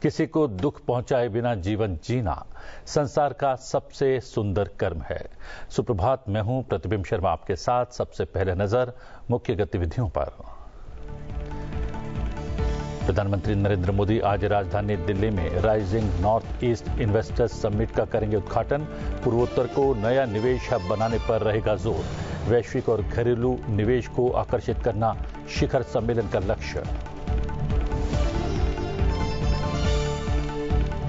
किसी को दुख पहुंचाए बिना जीवन जीना संसार का सबसे सुंदर कर्म है। सुप्रभात, मैं हूं प्रतिबिंब शर्मा आपके साथ। सबसे पहले नजर मुख्य गतिविधियों पर। प्रधानमंत्री नरेंद्र मोदी आज राजधानी दिल्ली में rising north east investors summit का करेंगे उद्घाटन। पूर्वोत्तर को नया निवेश हब बनाने पर रहेगा जोर। वैश्विक और घरेलू निवेश को आकर्षित करना शिखर सम्मेलन का लक्ष्य।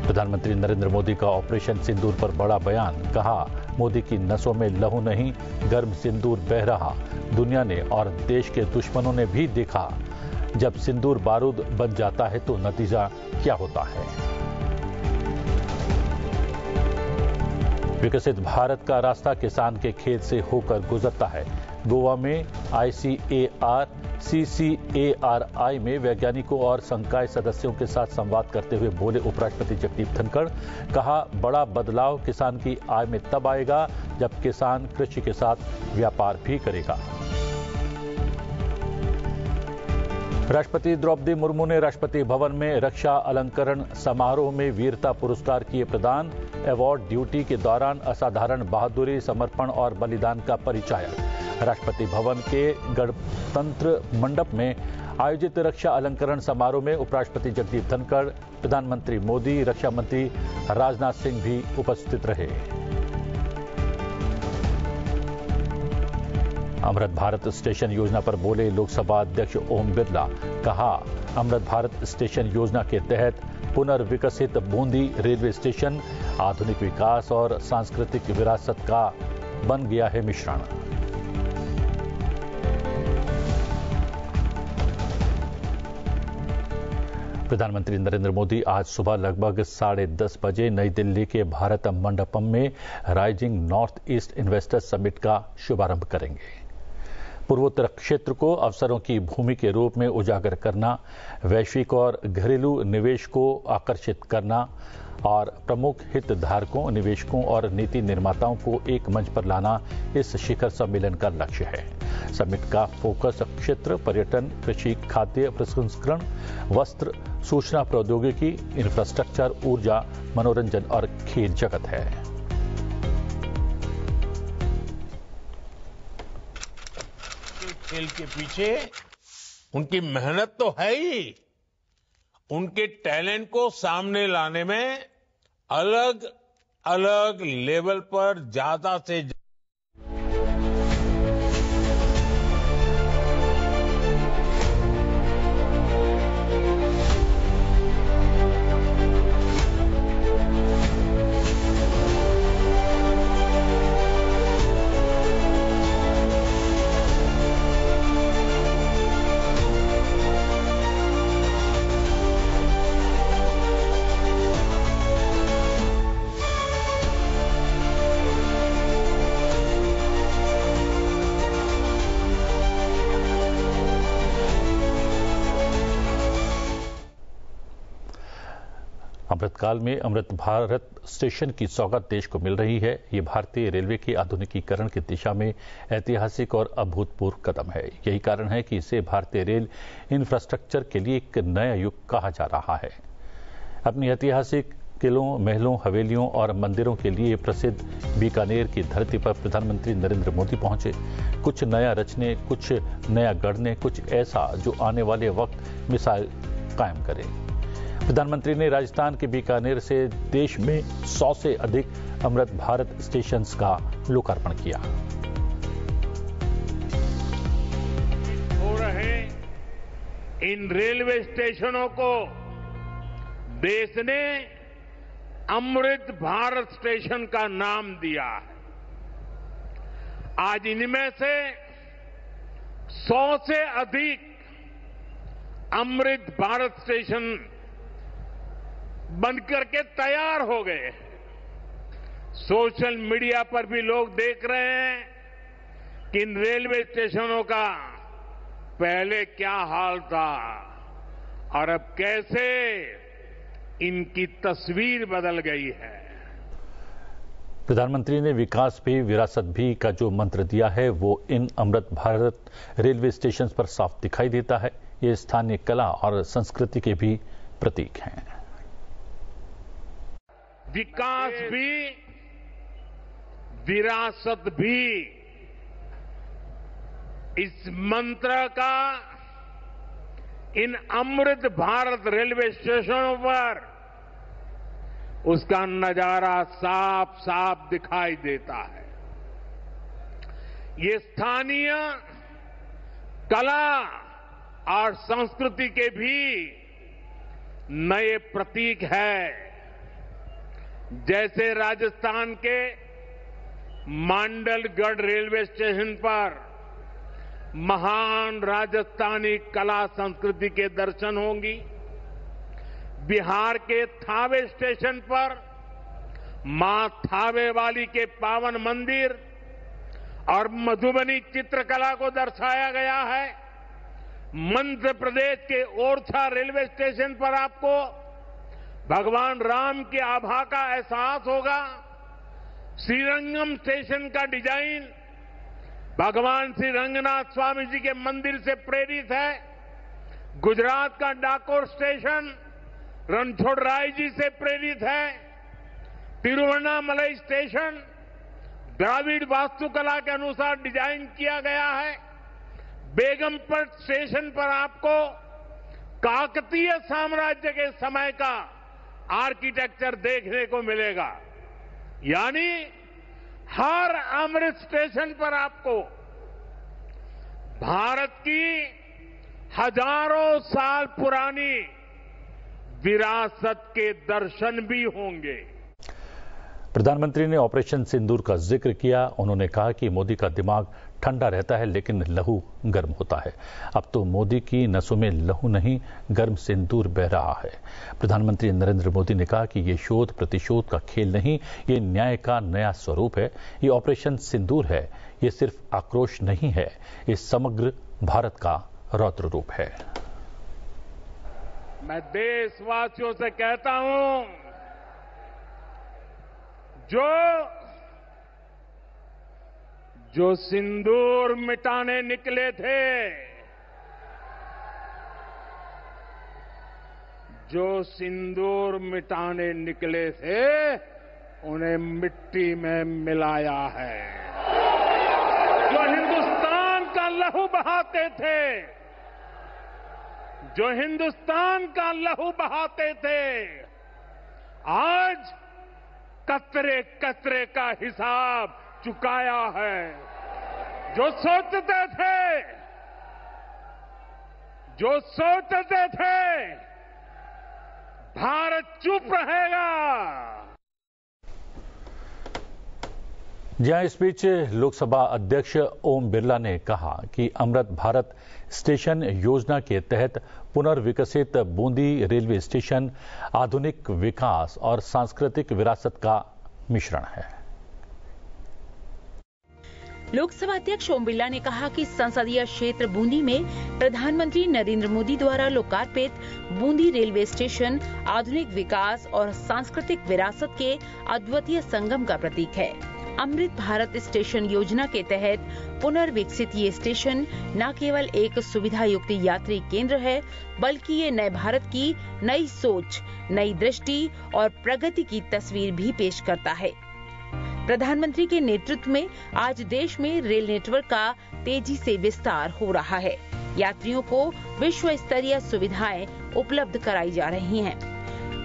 प्रधानमंत्री नरेंद्र मोदी का ऑपरेशन सिंदूर पर बड़ा बयान। कहा, मोदी की नसों में लहू नहीं, गर्म सिंदूर बह रहा। दुनिया ने और देश के दुश्मनों ने भी देखा, जब सिंदूर बारूद बन जाता है तो नतीजा क्या होता है। विकसित भारत का रास्ता किसान के खेत से होकर गुजरता है। गोवा में ICAR CCARI में वैज्ञानिकों और संकाय सदस्यों के साथ संवाद करते हुए बोले उपराष्ट्रपति जगदीप धनखड़। कहा, बड़ा बदलाव किसान की आय में तब आएगा जब किसान कृषि के साथ व्यापार भी करेगा। राष्ट्रपति द्रौपदी मुर्मू ने राष्ट्रपति भवन में रक्षा अलंकरण समारोह में वीरता पुरस्कार किए प्रदान। अवार्ड ड्यूटी के दौरान असाधारण बहादुरी, समर्पण और बलिदान का परिचायक। राष्ट्रपति भवन के गणतंत्र मंडप में आयोजित रक्षा अलंकरण समारोह में उपराष्ट्रपति जगदीप धनखड़, प्रधानमंत्री मोदी, रक्षा मंत्री राजनाथ सिंह भी उपस्थित रहे। अमृत भारत स्टेशन योजना पर बोले लोकसभा अध्यक्ष ओम बिरला। कहा, अमृत भारत स्टेशन योजना के तहत पुनर्विकसित बूंदी रेलवे स्टेशन आधुनिक विकास और सांस्कृतिक विरासत का बन गया है मिश्रण। प्रधानमंत्री नरेंद्र मोदी आज सुबह लगभग 10:30 बजे नई दिल्ली के भारत मंडपम में rising north east investors summit का शुभारंभ करेंगे। पूर्वोत्तर क्षेत्र को अवसरों की भूमि के रूप में उजागर करना, वैश्विक और घरेलू निवेश को आकर्षित करना और प्रमुख हितधारकों, निवेशकों और नीति निर्माताओं को एक मंच पर लाना इस शिखर सम्मेलन का लक्ष्य है। समिट का फोकस क्षेत्र पर्यटन, कृषि, खाद्य प्रसंस्करण, वस्त्र, सूचना प्रौद्योगिकी, इंफ्रास्ट्रक्चर, ऊर्जा, मनोरंजन और खेल जगत है। खेल के पीछे उनकी मेहनत तो है ही, उनके टैलेंट को सामने लाने में अलग अलग लेवल पर ज्यादा से अमृतकाल में अमृत भारत स्टेशन की सौगात देश को मिल रही है। ये भारतीय रेलवे के आधुनिकीकरण की दिशा में ऐतिहासिक और अभूतपूर्व कदम है। यही कारण है कि इसे भारतीय रेल इंफ्रास्ट्रक्चर के लिए एक नया युग कहा जा रहा है। अपनी ऐतिहासिक किलों, महलों, हवेलियों और मंदिरों के लिए प्रसिद्ध बीकानेर की धरती पर प्रधानमंत्री नरेंद्र मोदी पहुंचे। कुछ नया रचने, कुछ नया गढ़ने, कुछ ऐसा जो आने वाले वक्त मिसाल कायम करे। प्रधानमंत्री ने राजस्थान के बीकानेर से देश में 100 से अधिक अमृत भारत स्टेशंस का लोकार्पण किया। हो रहे इन रेलवे स्टेशनों को देश ने अमृत भारत स्टेशन का नाम दिया है। आज इनमें से 100 से अधिक अमृत भारत स्टेशन बनकर के तैयार हो गए। सोशल मीडिया पर भी लोग देख रहे हैं कि इन रेलवे स्टेशनों का पहले क्या हाल था और अब कैसे इनकी तस्वीर बदल गई है। प्रधानमंत्री ने विकास भी विरासत भी का जो मंत्र दिया है वो इन अमृत भारत रेलवे स्टेशन पर साफ दिखाई देता है। ये स्थानीय कला और संस्कृति के भी प्रतीक हैं। विकास भी, विरासत भी, इस मंत्र का इन अमृत भारत रेलवे स्टेशनों पर उसका नजारा साफ साफ दिखाई देता है। ये स्थानीय कला और संस्कृति के भी नए प्रतीक है। जैसे राजस्थान के मांडलगढ़ रेलवे स्टेशन पर महान राजस्थानी कला संस्कृति के दर्शन होंगी, बिहार के थावे स्टेशन पर मां थावे वाली के पावन मंदिर और मधुबनी चित्रकला को दर्शाया गया है। मध्य प्रदेश के ओरछा रेलवे स्टेशन पर आपको भगवान राम की आभा का एहसास होगा। श्रीरंगम स्टेशन का डिजाइन भगवान श्री रंगनाथ स्वामी जी के मंदिर से प्रेरित है। गुजरात का डाकोर स्टेशन रणछोड़राय जी से प्रेरित है। तिरुवन्नामलई स्टेशन द्राविड़ वास्तुकला के अनुसार डिजाइन किया गया है। बेगमपट स्टेशन पर आपको काकतीय साम्राज्य के समय का आर्किटेक्चर देखने को मिलेगा। यानी हर अमृत स्टेशन पर आपको भारत की हजारों साल पुरानी विरासत के दर्शन भी होंगे। प्रधानमंत्री ने ऑपरेशन सिंदूर का जिक्र किया। उन्होंने कहा कि मोदी का दिमाग ठंडा रहता है लेकिन लहू गर्म होता है। अब तो मोदी की नसों में लहू नहीं, गर्म सिंदूर बह रहा है। प्रधानमंत्री नरेंद्र मोदी ने कहा कि ये शोध प्रतिशोध का खेल नहीं, ये न्याय का नया स्वरूप है। ये ऑपरेशन सिंदूर है। ये सिर्फ आक्रोश नहीं है, ये समग्र भारत का रौद्र रूप है। मैं देशवासियों से कहता हूं, जो सिंदूर मिटाने निकले थे, जो सिंदूर मिटाने निकले थे, उन्हें मिट्टी में मिलाया है। जो हिंदुस्तान का लहू बहाते थे, जो हिंदुस्तान का लहू बहाते थे, आज कतरे कतरे का हिसाब चुकाया है। जो सोचते थे भारत चुप रहेगा। जहां इस बीच लोकसभा अध्यक्ष ओम बिरला ने कहा कि अमृत भारत स्टेशन योजना के तहत पुनर्विकसित बूंदी रेलवे स्टेशन आधुनिक विकास और सांस्कृतिक विरासत का मिश्रण है। लोकसभा अध्यक्ष ओम बिरला ने कहा कि संसदीय क्षेत्र बूंदी में प्रधानमंत्री नरेंद्र मोदी द्वारा लोकार्पित बूंदी रेलवे स्टेशन आधुनिक विकास और सांस्कृतिक विरासत के अद्वितीय संगम का प्रतीक है। अमृत भारत स्टेशन योजना के तहत पुनर्विकसित ये स्टेशन न केवल एक सुविधा युक्त यात्री केंद्र है, बल्कि ये नए भारत की नई सोच, नई दृष्टि और प्रगति की तस्वीर भी पेश करता है। प्रधानमंत्री के नेतृत्व में आज देश में रेल नेटवर्क का तेजी से विस्तार हो रहा है। यात्रियों को विश्व स्तरीय सुविधाएं उपलब्ध कराई जा रही हैं।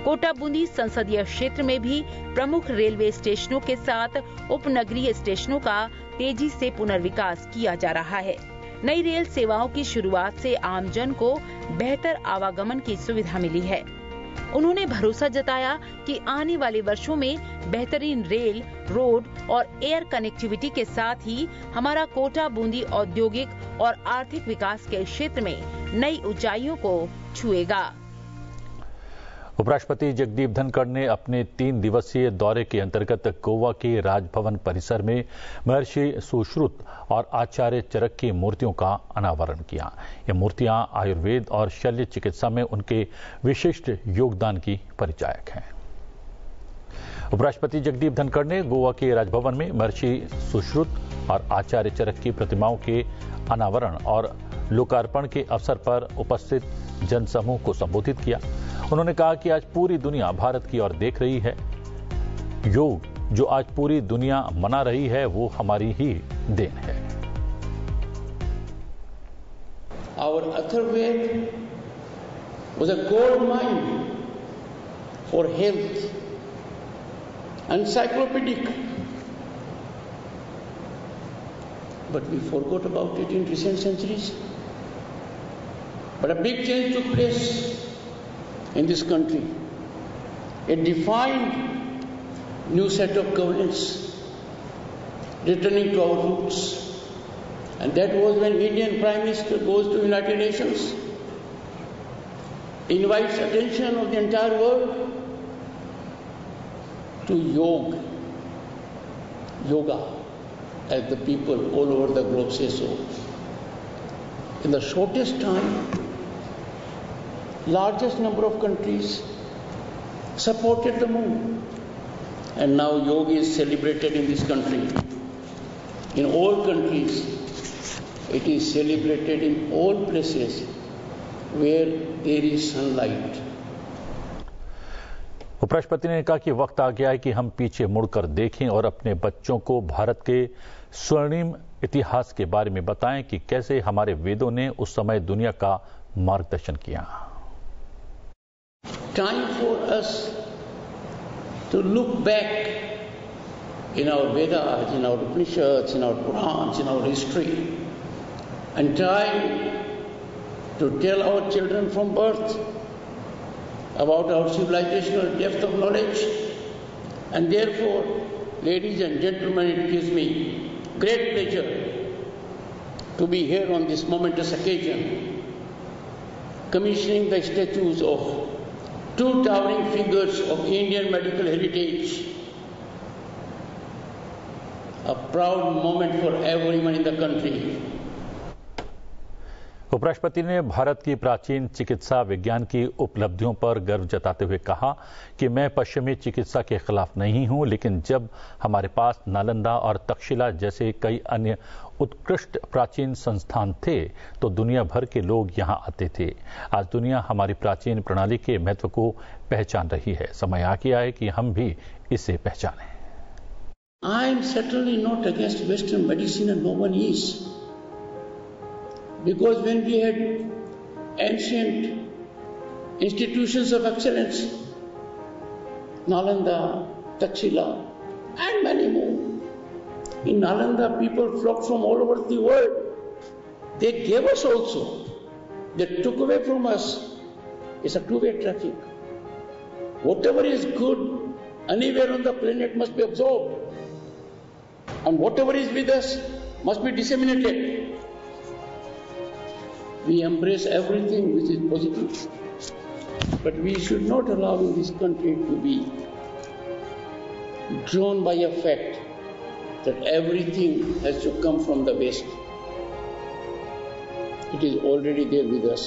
कोटा बूंदी संसदीय क्षेत्र में भी प्रमुख रेलवे स्टेशनों के साथ उपनगरीय स्टेशनों का तेजी से पुनर्विकास किया जा रहा है। नई रेल सेवाओं की शुरुआत से आमजन को बेहतर आवागमन की सुविधा मिली है। उन्होंने भरोसा जताया कि आने वाले वर्षों में बेहतरीन रेल, रोड और एयर कनेक्टिविटी के साथ ही हमारा कोटा बूंदी औद्योगिक और आर्थिक विकास के क्षेत्र में नई ऊंचाइयों को छुएगा। उपराष्ट्रपति जगदीप धनखड़ ने अपने 3 दिवसीय दौरे के अंतर्गत गोवा के राजभवन परिसर में महर्षि सुश्रुत और आचार्य चरक की मूर्तियों का अनावरण किया। ये मूर्तियां आयुर्वेद और शल्य चिकित्सा में उनके विशिष्ट योगदान की परिचायक हैं। उपराष्ट्रपति जगदीप धनखड़ ने गोवा के राजभवन में महर्षि सुश्रुत और आचार्य चरक की प्रतिमाओं के अनावरण और लोकार्पण के अवसर पर उपस्थित जनसमूह को संबोधित किया। उन्होंने कहा कि आज पूरी दुनिया भारत की ओर देख रही है। योग जो आज पूरी दुनिया मना रही है वो हमारी ही देन है। Our Atharvaved was a gold mine for health, encyclopedic. But we forgot about it in recent centuries. But a big change took place in this country. A defined new set of governance, returning to our roots. And that was when Indian Prime Minister goes to United Nations, invites attention of the entire world to yoga, as the people all over the globe say so. In the shortest time, largest number of countries supported the move. And now yoga is celebrated in this country. In all countries, it is celebrated in all places where there is sunlight. उपराष्ट्रपति ने कहा कि वक्त आ गया है कि हम पीछे मुड़कर देखें और अपने बच्चों को भारत के स्वर्णिम इतिहास के बारे में बताएं कि कैसे हमारे वेदों ने उस समय दुनिया का मार्गदर्शन किया। Time for us to look back in our Vedas, in our Upanishads, in our Purans, in our history, and try to tell our children from birth about our civilizational depth of knowledge. And therefore, ladies and gentlemen, it gives me great pleasure to be here on this momentous occasion, commissioning the statues of two towering figures of Indian medical heritage. A proud moment for everyone in the country. उपराष्ट्रपति ने भारत की प्राचीन चिकित्सा विज्ञान की उपलब्धियों पर गर्व जताते हुए कहा कि मैं पश्चिमी चिकित्सा के खिलाफ नहीं हूं, लेकिन जब हमारे पास नालंदा और तक्षशिला जैसे कई अन्य उत्कृष्ट प्राचीन संस्थान थे तो दुनिया भर के लोग यहां आते थे। आज दुनिया हमारी प्राचीन प्रणाली के महत्व को पहचान रही है। समय आ गया है कि हम भी इसे पहचानें। I am certainly not against Western medicine, and no one is. Because when we had ancient institutions of excellence, Nalanda, Takshila, and many more, in Nalanda people flocked from all over the world. They gave us also. They took away from us. It's a two-way traffic. Whatever is good anywhere on the planet must be absorbed. And whatever is with us must be disseminated. We embrace everything which is positive, but we should not allow in this country to be drawn by a fact that everything has to come from the West. It is already there with us.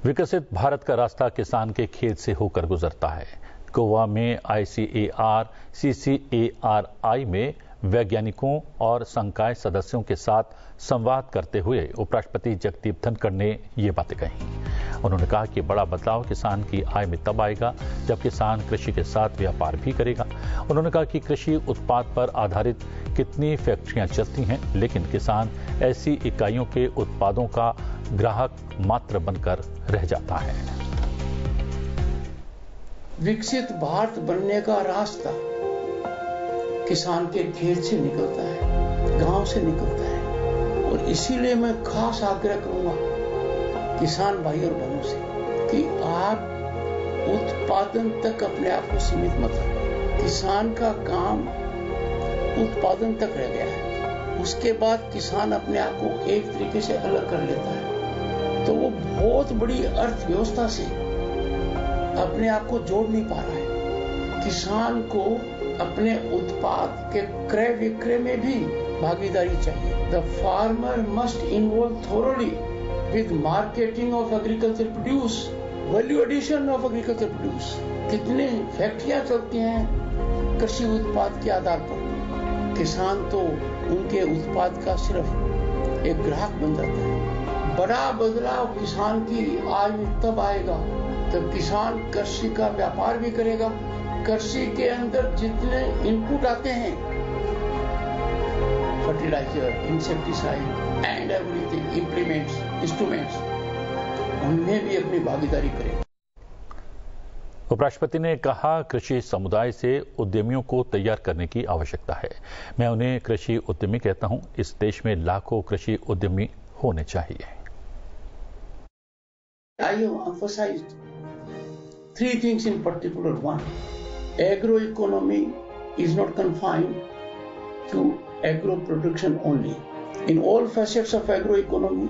विकसित भारत का रास्ता किसान के खेत से होकर गुजरता है। गोवा में ICAR CCARI में वैज्ञानिकों और संकाय सदस्यों के साथ संवाद करते हुए उपराष्ट्रपति जगदीप धनखड़ ने ये बातें कही। उन्होंने कहा कि बड़ा बदलाव किसान की आय में तब आएगा जब किसान कृषि के साथ व्यापार भी करेगा। उन्होंने कहा कि कृषि उत्पाद पर आधारित कितनी फैक्ट्रियां चलती हैं, लेकिन किसान ऐसी इकाइयों के उत्पादों का ग्राहक मात्र बनकर रह जाता है। विकसित भारत बनने का रास्ता किसान के खेत से निकलता है, गांव से निकलता है। और इसीलिए मैं खास आग्रह करूंगा किसान भाई और बहनों से कि आप उत्पादन तक अपने आप को सीमित मत रखें। किसान का काम उत्पादन तक रह गया है, उसके बाद किसान अपने आप को एक तरीके से अलग कर लेता है, तो वो बहुत बड़ी अर्थव्यवस्था से अपने आप को जोड़ नहीं पा रहा है। किसान को अपने उत्पाद के क्रय विक्रय में भी भागीदारी चाहिए। The farmer must involve thoroughly with marketing of agriculture produce, value addition of agriculture produce. कितने फैक्ट्रियां चलती हैं कृषि उत्पाद के आधार पर। किसान तो उनके उत्पाद का सिर्फ एक ग्राहक बन जाता है। बड़ा बदलाव किसान की आय में तब आएगा जब किसान कृषि का व्यापार भी करेगा, कृषि के अंदर जितने इनपुट आते हैं, fertiliser, insecticide and everything, implements, instruments, उनमें भी अपनी भागीदारी करें। उपराष्ट्रपति ने कहा, कृषि समुदाय से उद्यमियों को तैयार करने की आवश्यकता है। मैं उन्हें कृषि उद्यमी कहता हूं। इस देश में लाखों कृषि उद्यमी होने चाहिए। I have emphasized three things in particular. One, agroeconomy is not confined to agro production only. In all facets of agroeconomy,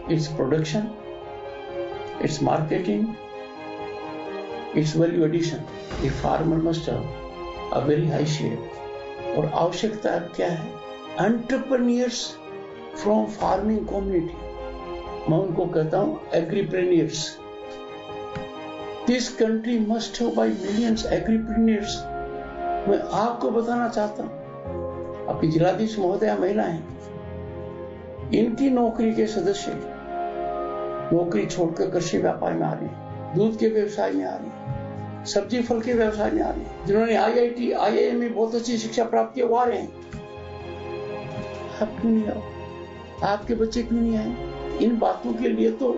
its production, its marketing, its value addition, the farmer must have a very high share. और आवश्यकता क्या है? Entrepreneurs from farming community. मैं उनको कहता हूं agripreneurs. This country must have by millions agripreneurs. मैं आपको बताना चाहता हूं, आपकी जिलाधीश महोदया महिला हैं, इनकी नौकरी के सदस्य नौकरी छोड़कर कृषि व्यापार में आ रहे हैं, दूध के व्यवसाय में आ रहे हैं, सब्जी फल के व्यवसाय में आ रहे हैं, जिन्होंने IIT, IIM में बहुत अच्छी शिक्षा प्राप्त की, वो आ रहे हैं। आप क्यों नहीं आओ? आपके बच्चे क्यों नहीं आए? इन बातों के लिए तो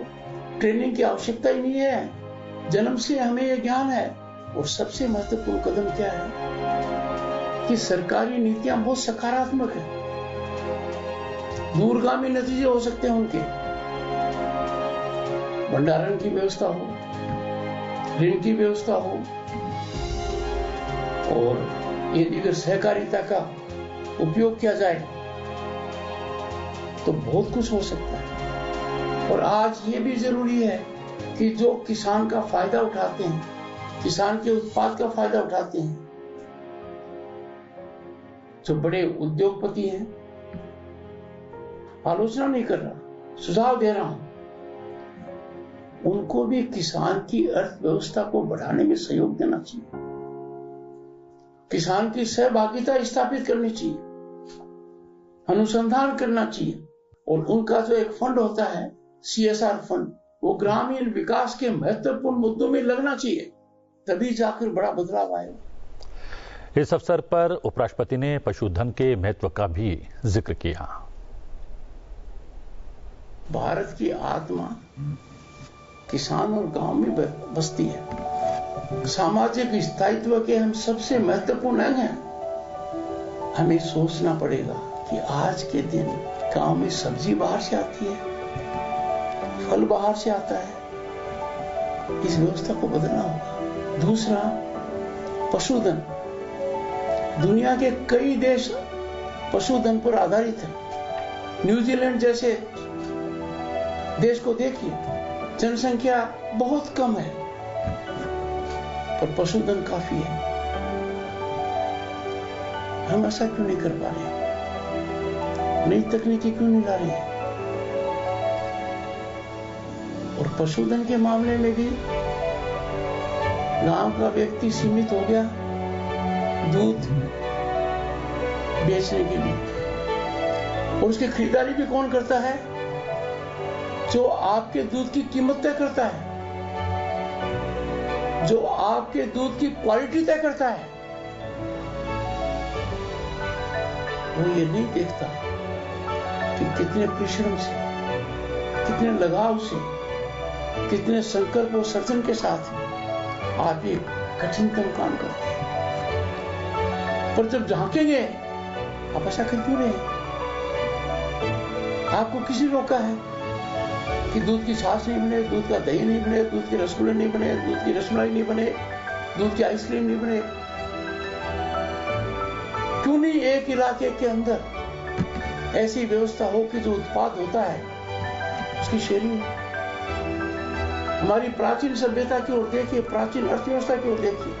ट्रेनिंग की आवश्यकता ही नहीं है। जन्म से हमें यह ज्ञान है। और सबसे महत्वपूर्ण कदम क्या है कि सरकारी नीतियां बहुत सकारात्मक है, दूरगामी नतीजे हो सकते हैं उनके। भंडारण की व्यवस्था हो, ऋण की व्यवस्था हो, और यदि अगर सहकारिता का उपयोग किया जाए तो बहुत कुछ हो सकता है। और आज ये भी जरूरी है कि जो किसान का फायदा उठाते हैं, किसान के उत्पाद का फायदा उठाते हैं, जो बड़े उद्योगपति हैं, आलोचना नहीं कर रहा, सुझाव दे रहा हूं, उनको भी किसान की अर्थव्यवस्था को बढ़ाने में सहयोग देना चाहिए। किसान की सहभागिता स्थापित करनी चाहिए, अनुसंधान करना चाहिए। और उनका जो एक फंड होता है, CSR फंड, वो ग्रामीण विकास के महत्वपूर्ण मुद्दों में लगना चाहिए, तभी जाकर बड़ा बदलाव आएगा। इस अवसर पर उपराष्ट्रपति ने पशुधन के महत्व का भी जिक्र किया। भारत की आत्मा किसान और गांव में बसती है। सामाजिक स्थायित्व के हम सबसे महत्वपूर्ण अंग हैं। हमें सोचना पड़ेगा कि आज के दिन गांव में सब्जी बाहर से आती है, फल बाहर से आता है। इस व्यवस्था को बदलना होगा। दूसरा, पशुधन। दुनिया के कई देश पशुधन पर आधारित है। न्यूजीलैंड जैसे देश को देखिए, जनसंख्या बहुत कम है पर पशुधन काफी है। हम ऐसा क्यों नहीं कर पा रहे? नई तकनीकी क्यों नहीं ला रहे? और पशुधन के मामले में भी गांव का व्यक्ति सीमित हो गया दूध बेचने के लिए। और उसकी खरीदारी भी कौन करता है? जो आपके दूध की कीमत तय करता है, जो आपके दूध की क्वालिटी तय करता है। वो ये नहीं देखता कि कितने परिश्रम से, कितने लगाव से, कितने संकल्प और सर्जन के साथ आप ये कठिनतम काम करते हैं। पर जब झांकेंगे, आप ऐसा कर क्यों रहे? आपको किसी रोका है कि दूध की छाछ नहीं बने, दूध का दही नहीं बने, दूध के रसगुल्ले नहीं बने, दूध की रसमलाई नहीं बने, दूध की आइसक्रीम नहीं बने? क्यों नहीं एक इलाके के अंदर ऐसी व्यवस्था हो कि जो उत्पाद होता है उसकी शेयरिंग? हमारी प्राचीन सभ्यता की ओर देखिए, प्राचीन अर्थव्यवस्था की ओर देखिए,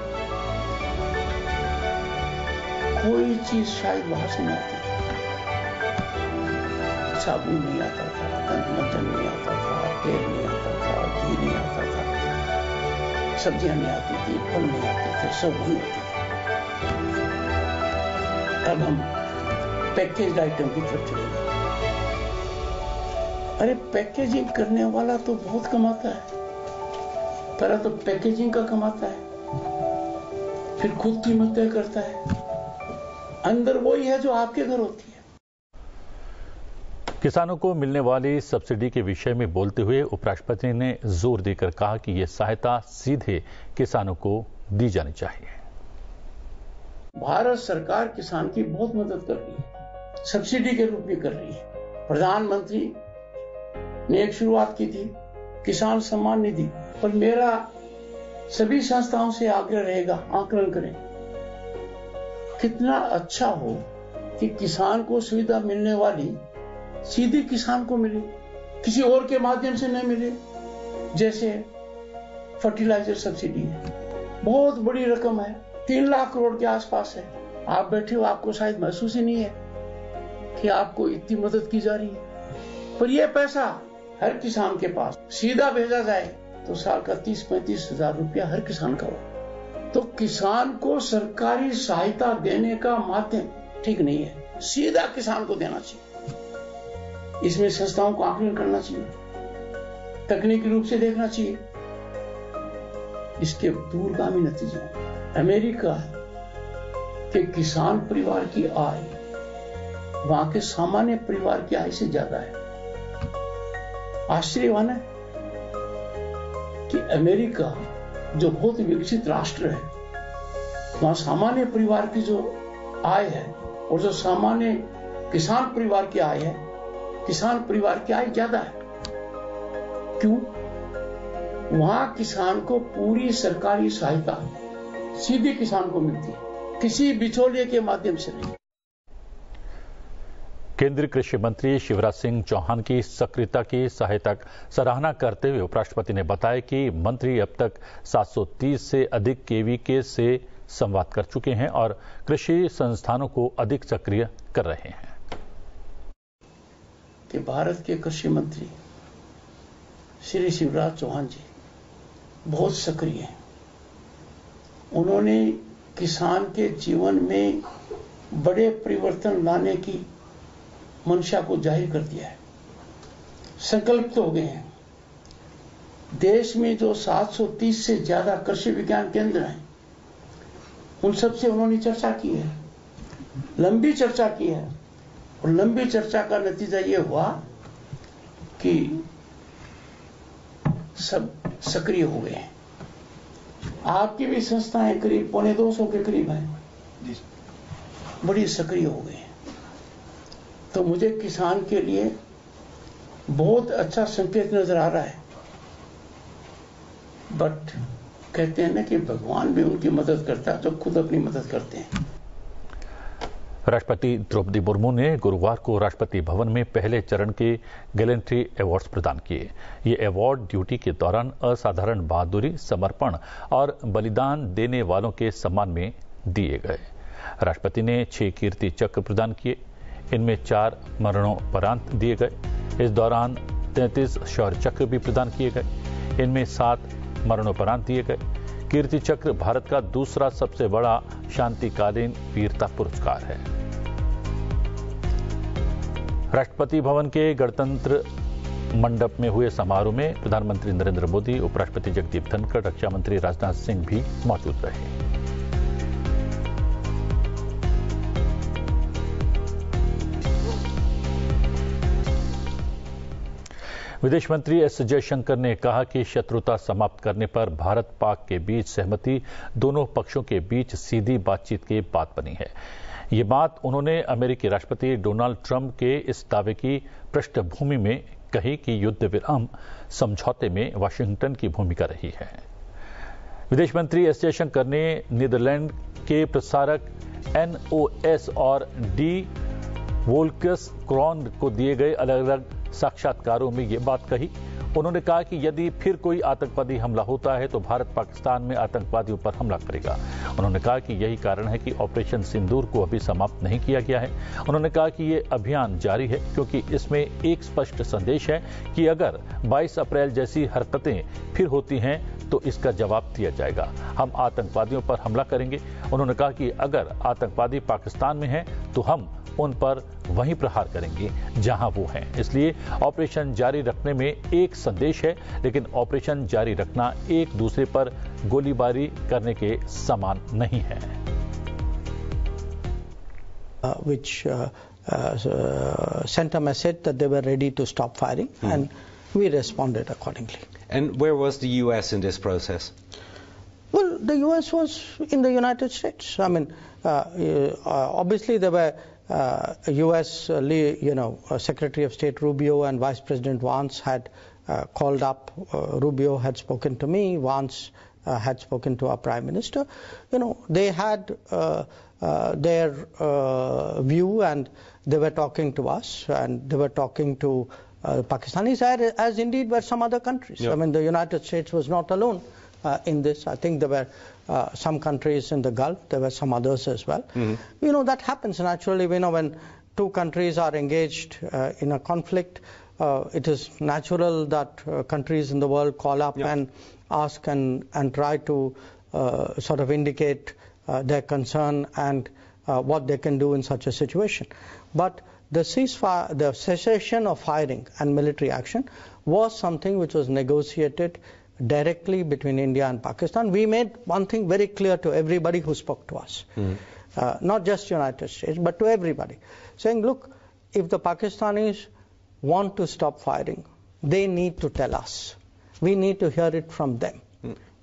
कोई चीज शायद बाहर से नहीं आती। साबुन नहीं आता था, मंथन नहीं आता था, तेल नहीं आता था, घी नहीं आता था, सब्जियां नहीं आती थी, फल नहीं आते थे, सब नहीं होते थे। अब हम पैकेज आइटम की तरफ चले गए। अरे पैकेजिंग करने वाला तो बहुत कमाता है। पहला तो पैकेजिंग का कमाता है, फिर खुद कीमत तय करता है। अंदर वही है जो आपके घर होती है। किसानों को मिलने वाली सब्सिडी के विषय में बोलते हुए उपराष्ट्रपति ने जोर देकर कहा कि यह सहायता सीधे किसानों को दी जानी चाहिए। भारत सरकार किसान की बहुत मदद कर रही है, सब्सिडी के रूप में कर रही है। प्रधानमंत्री ने एक शुरुआत की थी किसान सम्मान निधि, पर मेरा सभी संस्थाओं से आग्रह रहेगा, आकलन करें कितना अच्छा हो कि किसान को सुविधा मिलने वाली सीधे किसान को मिले, किसी और के माध्यम से न मिले। जैसे फर्टिलाइजर सब्सिडी है, बहुत बड़ी रकम है, 3 लाख करोड़ के आसपास है। आप बैठे हो, आपको शायद महसूस ही नहीं है कि आपको इतनी मदद की जा रही है, पर यह पैसा हर किसान के पास सीधा भेजा जाए तो साल का 30-35 हजार रुपया हर किसान का हो। तो किसान को सरकारी सहायता देने का माध्यम ठीक नहीं है, सीधा किसान को देना चाहिए। इसमें संस्थाओं को आकलन करना चाहिए, तकनीकी रूप से देखना चाहिए। इसके दूरगामी नतीजे, अमेरिका के किसान परिवार की आय वहां के सामान्य परिवार की आय से ज्यादा है। आश्चर्यवान है कि अमेरिका जो बहुत विकसित राष्ट्र है, वहां सामान्य परिवार की जो आय है और जो सामान्य किसान परिवार की आय है, किसान परिवार की आय ज्यादा है। क्यों? वहां किसान को पूरी सरकारी सहायता सीधे किसान को मिलती है, किसी बिचौलिए के माध्यम से नहीं। केंद्रीय कृषि मंत्री शिवराज सिंह चौहान की सक्रियता की सराहना करते हुए उपराष्ट्रपति ने बताया कि मंत्री अब तक 730 से अधिक केवीके से संवाद कर चुके हैं और कृषि संस्थानों को अधिक सक्रिय कर रहे हैं। कि भारत के कृषि मंत्री श्री शिवराज चौहान जी बहुत सक्रिय हैं। उन्होंने किसान के जीवन में बड़े परिवर्तन लाने की मंशा को जाहिर कर दिया है, संकल्पित हो गए हैं। देश में जो 730 से ज्यादा कृषि विज्ञान केंद्र हैं, उन सबसे उन्होंने चर्चा की है, लंबी चर्चा की है, और लंबी चर्चा का नतीजा यह हुआ कि सब सक्रिय हो गए हैं। आपकी भी संस्थाएं करीब 250 के करीब हैं, बड़ी सक्रिय हो गए हैं। तो मुझे किसान के लिए बहुत अच्छा संकेत नजर आ रहा है। बट कहते हैं ना कि भगवान भी उनकी मदद करता है जो खुद अपनी मदद करते हैं। राष्ट्रपति द्रौपदी मुर्मू ने गुरुवार को राष्ट्रपति भवन में पहले चरण के गैलेंट्री अवार्ड्स प्रदान किए। ये अवार्ड ड्यूटी के दौरान असाधारण बहादुरी, समर्पण और बलिदान देने वालों के सम्मान में दिए गए। राष्ट्रपति ने 6 कीर्ति चक्र प्रदान किए, इनमें 4 मरणोपरांत दिए गए। इस दौरान 33 शौर्य चक्र भी प्रदान किए गए, इनमें 7 मरणोपरांत दिए गए। कीर्ति चक्र भारत का दूसरा सबसे बड़ा शांतिकालीन वीरता पुरस्कार है। राष्ट्रपति भवन के गणतंत्र मंडप में हुए समारोह में प्रधानमंत्री नरेंद्र मोदी, उपराष्ट्रपति जगदीप धनखड़, रक्षा मंत्री राजनाथ सिंह भी मौजूद रहे। विदेश मंत्री एस जयशंकर ने कहा कि शत्रुता समाप्त करने पर भारत पाक के बीच सहमति दोनों पक्षों के बीच सीधी बातचीत के बाद बनी है। ये बात उन्होंने अमेरिकी राष्ट्रपति डोनाल्ड ट्रंप के इस दावे की पृष्ठभूमि में कही कि युद्ध विराम समझौते में वाशिंगटन की भूमिका रही है। विदेश मंत्री एस जयशंकर ने नीदरलैंड के प्रसारक NOS और डी वोल्कस क्रॉन को दिए गए अलग अलग साक्षात्कारों में ये बात कही। उन्होंने कहा कि यदि फिर कोई आतंकवादी हमला होता है तो भारत पाकिस्तान में आतंकवादियों पर हमला करेगा। उन्होंने कहा कि यही कारण है कि ऑपरेशन सिंदूर को अभी समाप्त नहीं किया गया है। उन्होंने कहा कि ये अभियान जारी है क्योंकि इसमें एक स्पष्ट संदेश है कि अगर 22 अप्रैल जैसी हरकतें फिर होती हैं तो इसका जवाब दिया जाएगा। हम आतंकवादियों पर हमला करेंगे। उन्होंने कहा कि अगर आतंकवादी पाकिस्तान में हैं तो हम उन पर वहीं प्रहार करेंगे जहां वो हैं। इसलिए ऑपरेशन जारी रखने में एक संदेश है, लेकिन ऑपरेशन जारी रखना एक दूसरे पर गोलीबारी करने के समान नहीं है। Which sent a message that they were ready to stop firing, and we responded accordingly. And where was the U.S. in this process? Well, the U.S. was in the United States. I mean, obviously there were U.S. Secretary of State Rubio and Vice President Vance had called up. Rubio had spoken to me. Vance had spoken to our Prime Minister. They had their view, and they were talking to us, and they were talking to Pakistanis, as indeed were some other countries. Yeah. I mean, the United States was not alone in this. I think there were some countries in the Gulf. There were some others as well. Mm-hmm. That happens naturally. When two countries are engaged in a conflict, it is natural that countries in the world call up and ask and try to sort of indicate their concern and what they can do in such a situation. But the ceasefire, the cessation of firing and military action was something which was negotiated directly between India and Pakistan. We made one thing very clear to everybody who spoke to us, not just United States, but to everybody, saying, look, if the Pakistanis want to stop firing, they need to tell us. We need to hear it from them.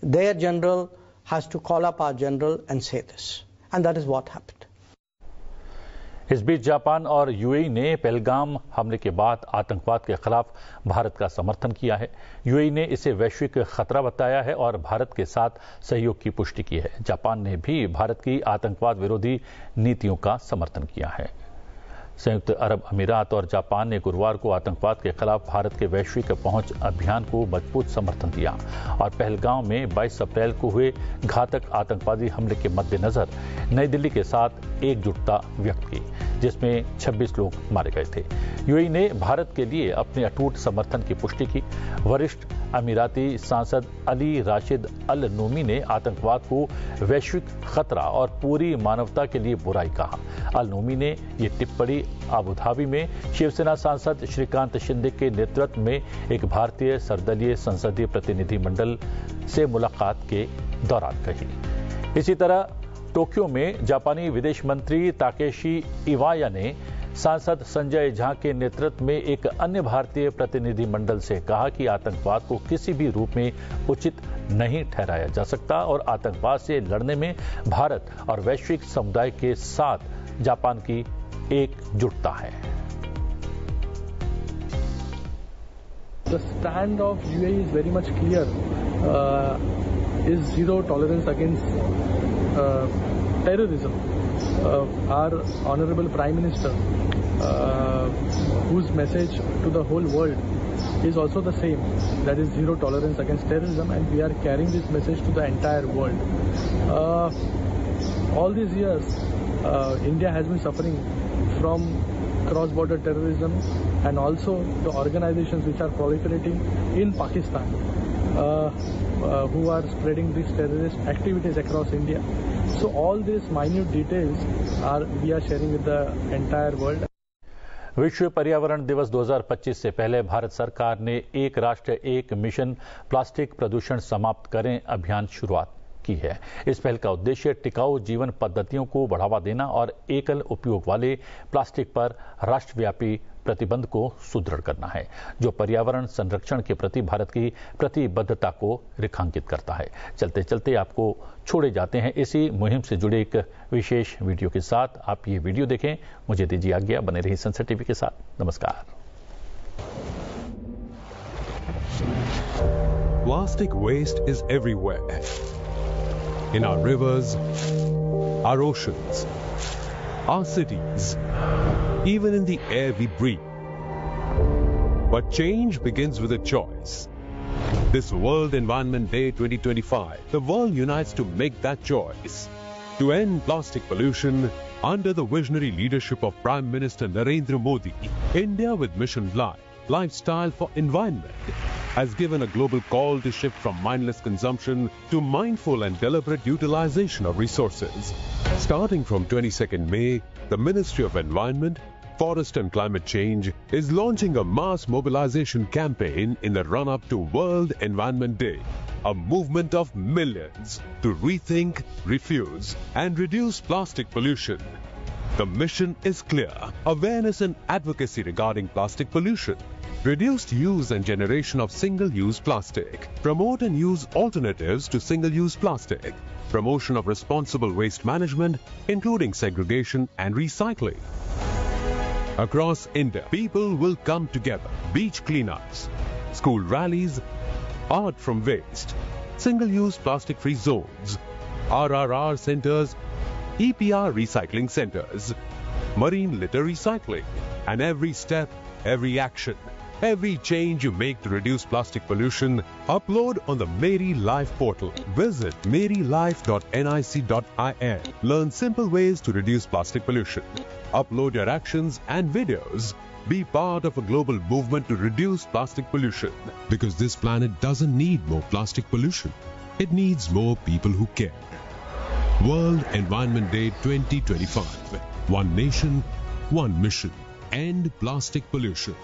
Their general has to call up our general and say this. And that is what happened. इस बीच Japan और UAE ने पहलगाम हमले के बाद आतंकवाद के खिलाफ भारत का समर्थन किया है। यूएई ने इसे वैश्विक खतरा बताया है और भारत के साथ सहयोग की पुष्टि की है। जापान ने भी भारत की आतंकवाद विरोधी नीतियों का समर्थन किया है। संयुक्त अरब अमीरात और जापान ने गुरुवार को आतंकवाद के खिलाफ भारत के वैश्विक पहुंच अभियान को मजबूत समर्थन दिया और पहलगाम में 22 अप्रैल को हुए घातक आतंकवादी हमले के मद्देनजर नई दिल्ली के साथ एकजुटता व्यक्त की, जिसमें 26 लोग मारे गए थे। यूएई ने भारत के लिए अपने अटूट समर्थन की पुष्टि की। वरिष्ठ अमीराती सांसद अली राशिद अल नूमी ने आतंकवाद को वैश्विक खतरा और पूरी मानवता के लिए बुराई कहा। अल नूमी ने ये टिप्पणी अबू धाबी में शिवसेना सांसद श्रीकांत शिंदे के नेतृत्व में एक भारतीय सर्वदलीय संसदीय प्रतिनिधि मंडल से मुलाकात के दौरान कही। इसी तरह टोक्यो में जापानी विदेश मंत्री ताकेशी इवाया ने सांसद संजय झा के नेतृत्व में एक अन्य भारतीय प्रतिनिधि मंडल से कहा कि आतंकवाद को किसी भी रूप में उचित नहीं ठहराया जा सकता और आतंकवाद से लड़ने में भारत और वैश्विक समुदाय के साथ जापान की एकजुटता है। The stand of UAE is very much clear. Is zero tolerance against terrorism. Our Honorable Prime Minister, whose message to the whole world is also the same, that is zero tolerance against terrorism, and we are carrying this message to the entire world. All these years, India has been suffering from cross-border terrorism and also the organizations which are proliferating in Pakistan, who are spreading these terrorist activities across India. So all these minute details we are sharing with the entire world. विश्व पर्यावरण दिवस 2025 से पहले भारत सरकार ने एक राष्ट्र एक मिशन प्लास्टिक प्रदूषण समाप्त करें अभियान शुरुआत की है। इस पहल का उद्देश्य टिकाऊ जीवन पद्धतियों को बढ़ावा देना और एकल उपयोग वाले प्लास्टिक पर राष्ट्रव्यापी प्रतिबंध को सुदृढ़ करना है, जो पर्यावरण संरक्षण के प्रति भारत की प्रतिबद्धता को रेखांकित करता है। चलते चलते आपको छोड़े जाते हैं इसी मुहिम से जुड़े एक विशेष वीडियो के साथ। आप ये वीडियो देखें। मुझे दीजिए आज्ञा। बने रहिए सनसेट टीवी के साथ। नमस्कार। Plastic waste is everywhere. In our rivers, our oceans, our cities, even in the air we breathe. But change begins with a choice. This World Environment Day 2025, the world unites to make that choice. To end plastic pollution, under the visionary leadership of Prime Minister Narendra Modi, India with Mission Life, Lifestyle for Environment, has given a global call to shift from mindless consumption to mindful and deliberate utilization of resources. Starting from 22nd May, the Ministry of Environment, Forest and Climate Change is launching a mass mobilization campaign in the run-up to World Environment Day. a movement of millions to rethink, refuse, and reduce plastic pollution. The mission is clear: awareness and advocacy regarding plastic pollution, reduced use and generation of single-use plastic, promote and use alternatives to single-use plastic, promotion of responsible waste management, including segregation and recycling. Across India, people will come together. Beach cleanups, school rallies, art from waste, single-use plastic-free zones, RRR centers, EPR recycling centers, marine litter recycling, and every step, every action, every change you make to reduce plastic pollution, upload on the Meri Life portal. Visit merylife.nic.in. Learn simple ways to reduce plastic pollution. Upload your actions and videos. Be part of a global movement to reduce plastic pollution. Because this planet doesn't need more plastic pollution. It needs more people who care. World Environment Day 2025. One nation, one mission. End plastic pollution.